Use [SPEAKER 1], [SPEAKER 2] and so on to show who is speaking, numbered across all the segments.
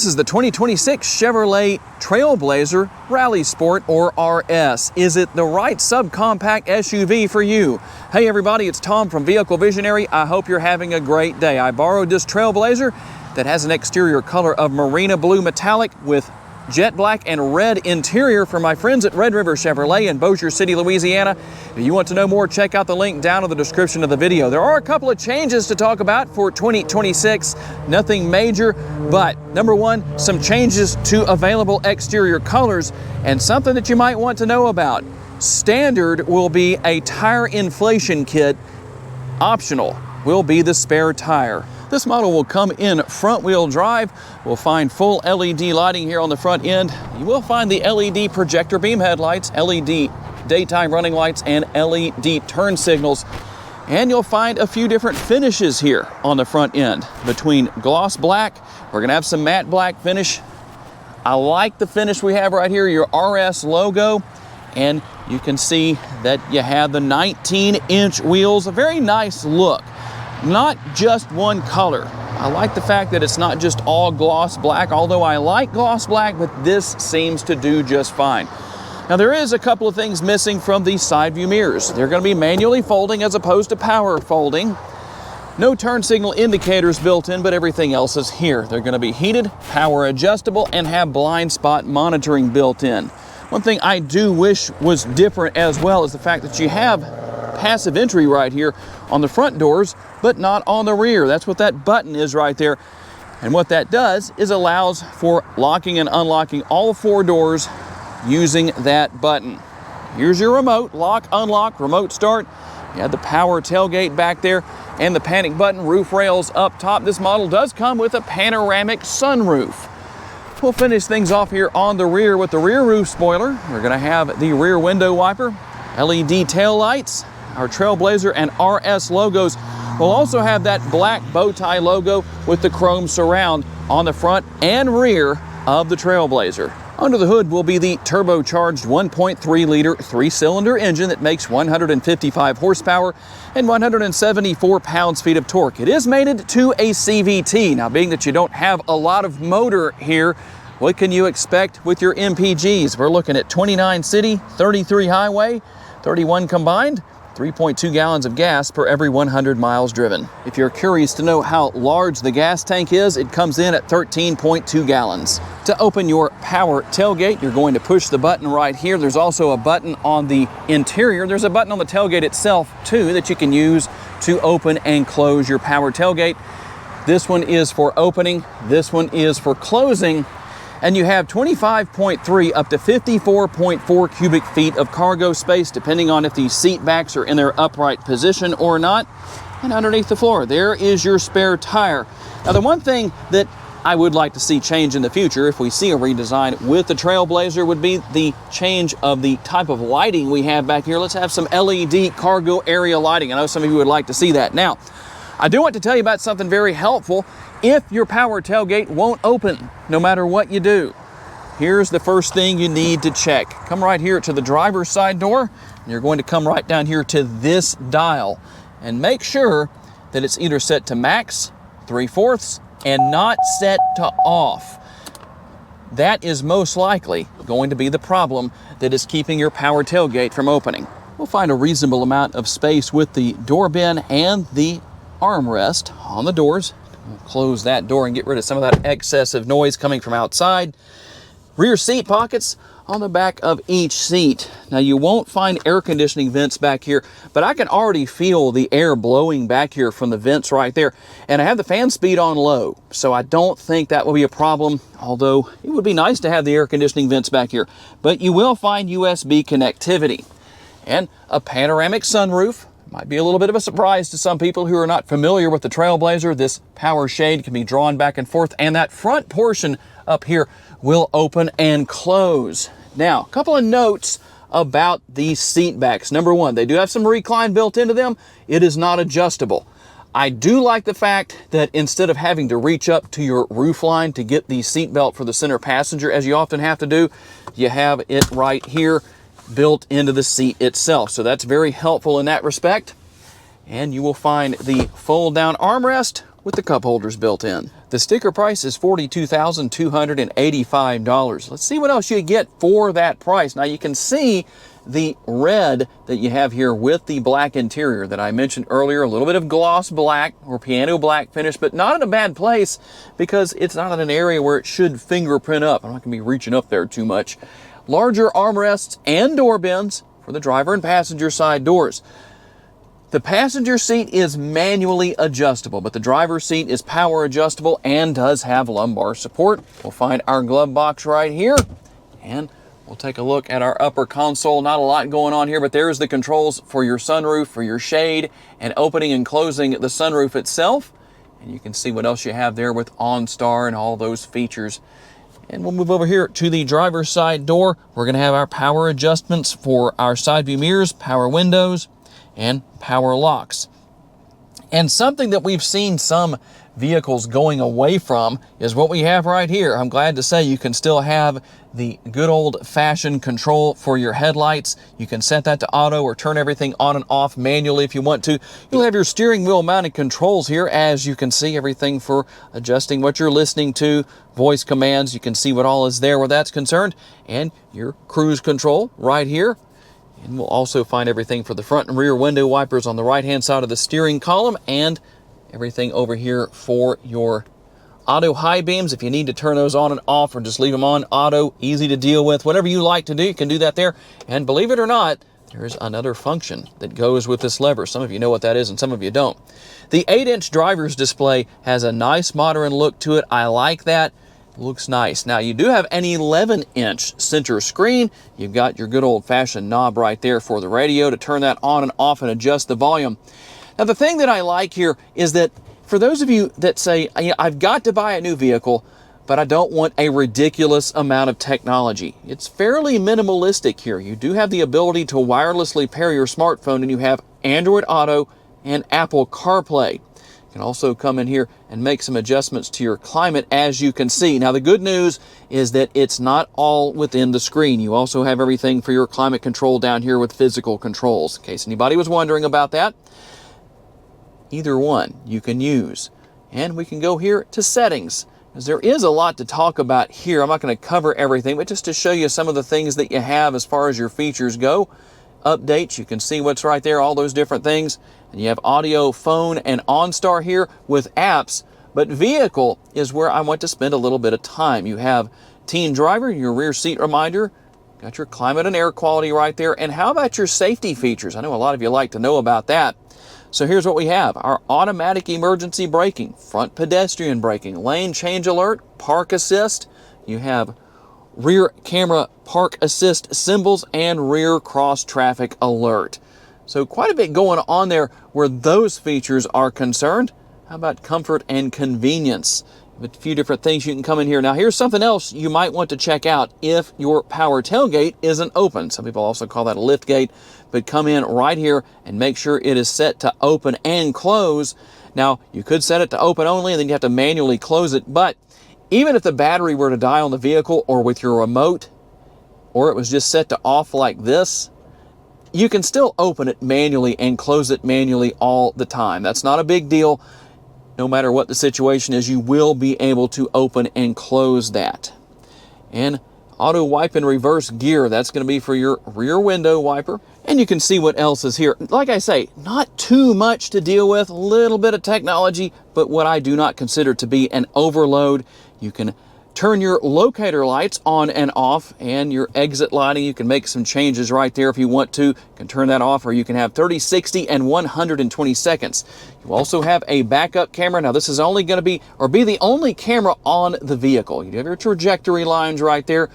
[SPEAKER 1] This is the 2026 Chevrolet Trailblazer Rally Sport, or RS. Is it the right subcompact SUV for you? Hey everybody, it's Tom from Vehicle Visionary. I hope you're having a great day. I borrowed this Trailblazer that has an exterior color of marina blue metallic with jet black and red interior from my friends at Red River Chevrolet in Bossier City, Louisiana. If you want to know more, check out the link down in the description of the video. There are a couple of changes to talk about for 2026. Nothing major, but number one, some changes to available exterior colors, and something that you might want to know about. Standard will be a tire inflation kit. Optional will be the spare tire. This model will come in front-wheel drive. We'll find full LED lighting here on the front end. You will find the LED projector beam headlights, LED daytime running lights, and LED turn signals. And you'll find a few different finishes here on the front end. Between gloss black, we're gonna have some matte black finish. I like the finish we have right here, your RS logo. And you can see that you have the 19-inch wheels, a very nice look. Not just one color. I like the fact that it's not just all gloss black, although I like gloss black, but this seems to do just fine. Now there is a couple of things missing from these side view mirrors. They're going to be manually folding as opposed to power folding. No turn signal indicators built in, but everything else is here. They're going to be heated, power adjustable, and have blind spot monitoring built in. One thing I do wish was different as well is the fact that you have passive entry right here on the front doors, but not on the rear. That's what that button is right there. And what that does is allows for locking and unlocking all four doors using that button. Here's your remote, lock, unlock, remote start. You have the power tailgate back there and the panic button, roof rails up top. This model does come with a panoramic sunroof. We'll finish things off here on the rear with the rear roof spoiler. We're gonna have the rear window wiper, LED tail lights. Our Trailblazer and RS logos will also have that black bow tie logo with the chrome surround on the front and rear of the Trailblazer. Under the hood will be the turbocharged 1.3-liter three-cylinder engine that makes 155 horsepower and 174 pounds-feet of torque. It is mated to a CVT. Now, being that you don't have a lot of motor here, what can you expect with your MPGs? We're looking at 29 city, 33 highway, 31 combined, 3.2 gallons of gas per every 100 miles driven. If you're curious to know how large the gas tank is, it comes in at 13.2 gallons. To open your power tailgate, you're going to push the button right here. There's also a button on the interior. There's a button on the tailgate itself too that you can use to open and close your power tailgate. This one is for opening, this one is for closing. And you have 25.3 up to 54.4 cubic feet of cargo space, depending on if these seat backs are in their upright position or not. And underneath the floor, there is your spare tire. Now, the one thing that I would like to see change in the future, if we see a redesign with the Trailblazer, would be the change of the type of lighting we have back here. Let's have some LED cargo area lighting. I know some of you would like to see that. Now, I do want to tell you about something very helpful if your power tailgate won't open, no matter what you do. Here's the first thing you need to check. Come right here to the driver's side door, and you're going to come right down here to this dial and make sure that it's either set to max, 3/4, and not set to off. That is most likely going to be the problem that is keeping your power tailgate from opening. We'll find a reasonable amount of space with the door bin and the armrest on the doors. We'll close that door and get rid of some of that excessive noise coming from outside. Rear seat pockets on the back of each seat. Now, you won't find air conditioning vents back here, but I can already feel the air blowing back here from the vents right there. And I have the fan speed on low, so I don't think that will be a problem, although it would be nice to have the air conditioning vents back here. But you will find USB connectivity and a panoramic sunroof. Might be a little bit of a surprise to some people who are not familiar with the Trailblazer. This power shade can be drawn back and forth, and that front portion up here will open and close. Now, a couple of notes about these seat backs. Number one, they do have some recline built into them. It is not adjustable. I do like the fact that instead of having to reach up to your roof line to get the seat belt for the center passenger, as you often have to do, you have it right here built into the seat itself. So that's very helpful in that respect. And you will find the fold down armrest with the cup holders built in. The sticker price is $42,285. Let's see what else you get for that price. Now you can see the red that you have here with the black interior that I mentioned earlier, a little bit of gloss black or piano black finish, but not in a bad place because it's not in an area where it should fingerprint up. I'm not going to be reaching up there too much. Larger armrests and door bins for the driver and passenger side doors. The passenger seat is manually adjustable, but the driver's seat is power adjustable and does have lumbar support. We'll find our glove box right here, and we'll take a look at our upper console. Not a lot going on here, but there's the controls for your sunroof, for your shade, and opening and closing the sunroof itself. And you can see what else you have there with OnStar and all those features. And we'll move over here to the driver's side door. We're going to have our power adjustments for our side view mirrors, power windows, and power locks. And something that we've seen some vehicles going away from is what we have right here. I'm glad to say you can still have the good old-fashioned control for your headlights. You can set that to auto or turn everything on and off manually if you want to. You'll have your steering wheel mounted controls here, as you can see, everything for adjusting what you're listening to, voice commands. You can see what all is there where that's concerned, and your cruise control right here. And we'll also find everything for the front and rear window wipers on the right-hand side of the steering column, and everything over here for your auto high beams. If you need to turn those on and off or just leave them on auto, easy to deal with. Whatever you like to do, you can do that there. And believe it or not, there's another function that goes with this lever. Some of you know what that is and some of you don't. The 8-inch driver's display has a nice modern look to it. I like that. Looks nice. Now you do have an 11-inch center screen. You've got your good old-fashioned knob right there for the radio to turn that on and off and adjust the volume. Now the thing that I like here is that for those of you that say, I've got to buy a new vehicle, but I don't want a ridiculous amount of technology. It's fairly minimalistic here. You do have the ability to wirelessly pair your smartphone, and you have Android Auto and Apple CarPlay. You can also come in here and make some adjustments to your climate, as you can see. Now the good news is that it's not all within the screen. You also have everything for your climate control down here with physical controls, in case anybody was wondering about that. Either one you can use. And we can go here to settings, because there is a lot to talk about here. I'm not going to cover everything, but just to show you some of the things that you have as far as your features go. Updates, you can see what's right there, all those different things. And you have audio, phone, and OnStar here with apps. But vehicle is where I want to spend a little bit of time. You have teen driver, your rear seat reminder, got your climate and air quality right there. And how about your safety features? I know a lot of you like to know about that. So here's what we have. Our automatic emergency braking, front pedestrian braking, lane change alert, park assist. You have rear camera park assist symbols and rear cross traffic alert. So quite a bit going on there where those features are concerned. How about comfort and convenience? A few different things you can come in here. Now here's something else you might want to check out if your power tailgate isn't open. Some people also call that a lift gate, but come in right here and make sure it is set to open and close. Now you could set it to open only and then you have to manually close it, but even if the battery were to die on the vehicle or with your remote, or it was just set to off like this, you can still open it manually and close it manually all the time. That's not a big deal. No matter what the situation is, you will be able to open and close that. And auto wipe and reverse gear, that's going to be for your rear window wiper. And you can see what else is here. Like I say, not too much to deal with, a little bit of technology, but what I do not consider to be an overload. You can turn your locator lights on and off, and your exit lighting, you can make some changes right there if you want to. You can turn that off, or you can have 30, 60, and 120 seconds. You also have a backup camera. Now this is only going to be the only camera on the vehicle. You have your trajectory lines right there.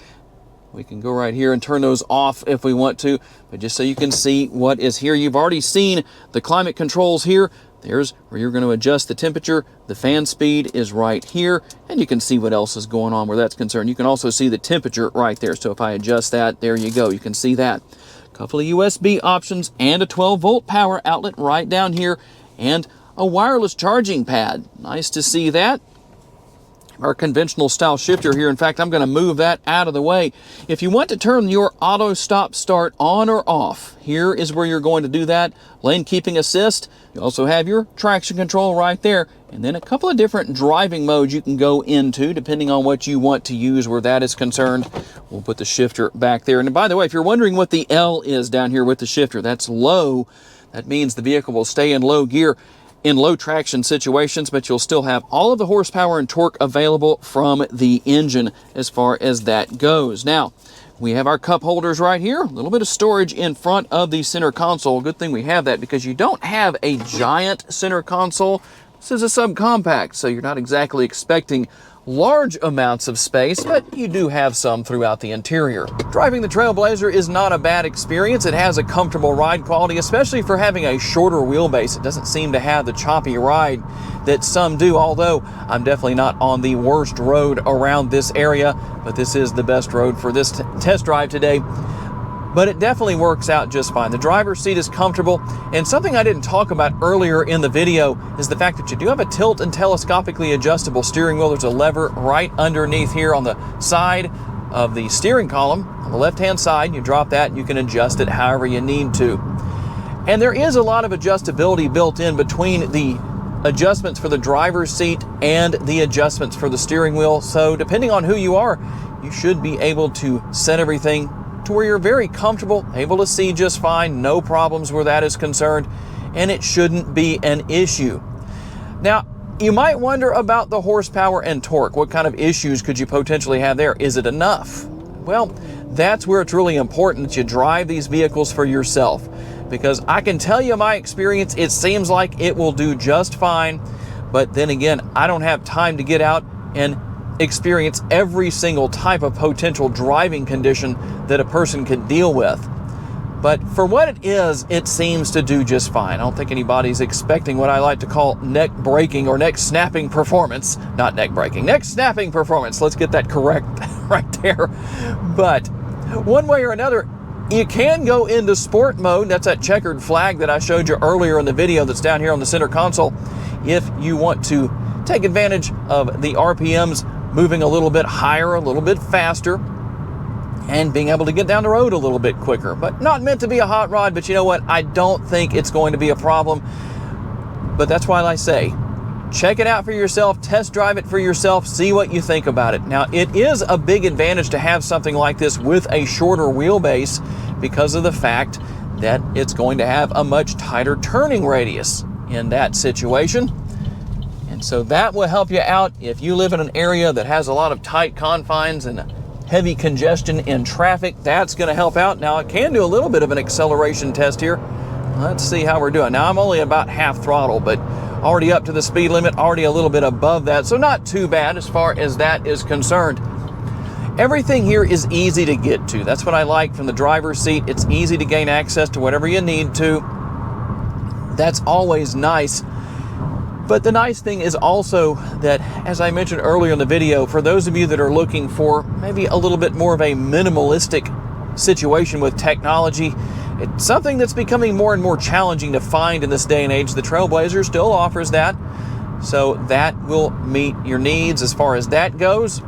[SPEAKER 1] We can go right here and turn those off if we want to, but just so you can see what is here. You've already seen the climate controls here. There's where you're going to adjust the temperature. The fan speed is right here, and you can see what else is going on where that's concerned. You can also see the temperature right there. So if I adjust that, there you go. You can see that. A couple of USB options and a 12-volt power outlet right down here, and a wireless charging pad. Nice to see that. our conventional style shifter here. In fact, I'm going to move that out of the way. If you want to turn your auto stop start on or off, here is where you're going to do that. Lane keeping assist. You also have your traction control right there, and then a couple of different driving modes you can go into depending on what you want to use where that is concerned. We'll put the shifter back there. And by the way, if you're wondering what the L is down here with the shifter, that's low. That means the vehicle will stay in low gear in low traction situations, but you'll still have all of the horsepower and torque available from the engine as far as that goes. Now, we have our cup holders right here, a little bit of storage in front of the center console. Good thing we have that because you don't have a giant center console. This is a subcompact, so you're not exactly expecting large amounts of space, but you do have some throughout the interior. Driving the Trailblazer is not a bad experience. It has a comfortable ride quality, especially for having a shorter wheelbase. It doesn't seem to have the choppy ride that some do, although I'm definitely not on the worst road around this area, but this is the best road for this test drive today. But it definitely works out just fine. The driver's seat is comfortable, and something I didn't talk about earlier in the video is the fact that you do have a tilt and telescopically adjustable steering wheel. There's a lever right underneath here on the side of the steering column. On the left-hand side, you drop that and you can adjust it however you need to. And there is a lot of adjustability built in between the adjustments for the driver's seat and the adjustments for the steering wheel. So depending on who you are, you should be able to set everything to where you're very comfortable, able to see just fine, no problems where that is concerned, and it shouldn't be an issue. Now, you might wonder about the horsepower and torque. What kind of issues could you potentially have there? Is it enough? Well, that's where it's really important that you drive these vehicles for yourself, because I can tell you my experience, it seems like it will do just fine, but then again, I don't have time to get out and experience every single type of potential driving condition that a person could deal with. But for what it is, it seems to do just fine. I don't think anybody's expecting what I like to call neck breaking or neck snapping performance. Not neck breaking, neck snapping performance. Let's get that correct right there. But one way or another, you can go into sport mode. That's that checkered flag that I showed you earlier in the video that's down here on the center console. If you want to take advantage of the RPMs moving a little bit higher, a little bit faster, and being able to get down the road a little bit quicker. But not meant to be a hot rod, but you know what? I don't think it's going to be a problem. But that's why I say, check it out for yourself, test drive it for yourself, see what you think about it. Now, it is a big advantage to have something like this with a shorter wheelbase because of the fact that it's going to have a much tighter turning radius in that situation. And so that will help you out if you live in an area that has a lot of tight confines and heavy congestion in traffic. That's going to help out. Now, it can do a little bit of an acceleration test here. Let's see how we're doing. Now, I'm only about half throttle, but already up to the speed limit, already a little bit above that. So not too bad as far as that is concerned. Everything here is easy to get to. That's what I like from the driver's seat. It's easy to gain access to whatever you need to. That's always nice. But the nice thing is also that, as I mentioned earlier in the video, for those of you that are looking for maybe a little bit more of a minimalistic situation with technology, it's something that's becoming more and more challenging to find in this day and age. The Trailblazer still offers that, so that will meet your needs as far as that goes.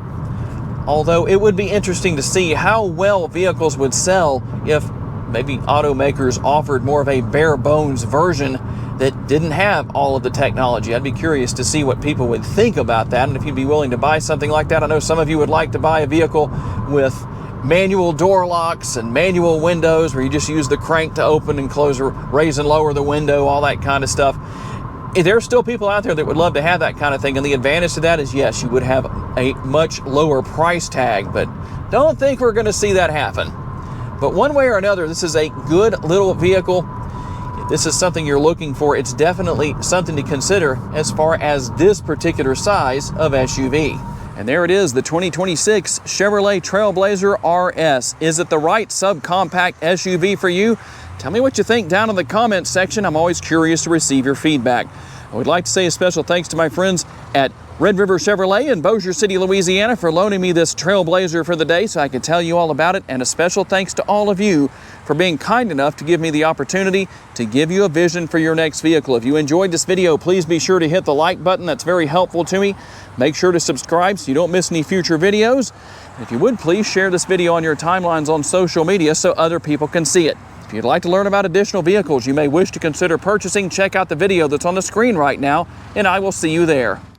[SPEAKER 1] Although it would be interesting to see how well vehicles would sell if maybe automakers offered more of a bare bones version that didn't have all of the technology. I'd be curious to see what people would think about that, and if you'd be willing to buy something like that. I know some of you would like to buy a vehicle with manual door locks and manual windows where you just use the crank to open and close or raise and lower the window, all that kind of stuff. There's still people out there that would love to have that kind of thing, and the advantage to that is, yes, you would have a much lower price tag, but don't think we're going to see that happen. But one way or another, this is a good little vehicle. If this is something you're looking for, it's definitely something to consider as far as this particular size of SUV. And there it is, the 2026 Chevrolet Trailblazer RS. Is it the right subcompact SUV for you? Tell me what you think down in the comments section. I'm always curious to receive your feedback. I would like to say a special thanks to my friends at Red River Chevrolet in Bossier City, Louisiana for loaning me this Trailblazer for the day so I could tell you all about it. And a special thanks to all of you for for being kind enough to give me the opportunity to give you a vision for your next vehicle. If you enjoyed this video, please be sure to hit the like button. That's very helpful to me. Make sure to subscribe so you don't miss any future videos. And if you would, please share this video on your timelines on social media so other people can see it. If you'd like to learn about additional vehicles you may wish to consider purchasing, check out the video that's on the screen right now, and I will see you there.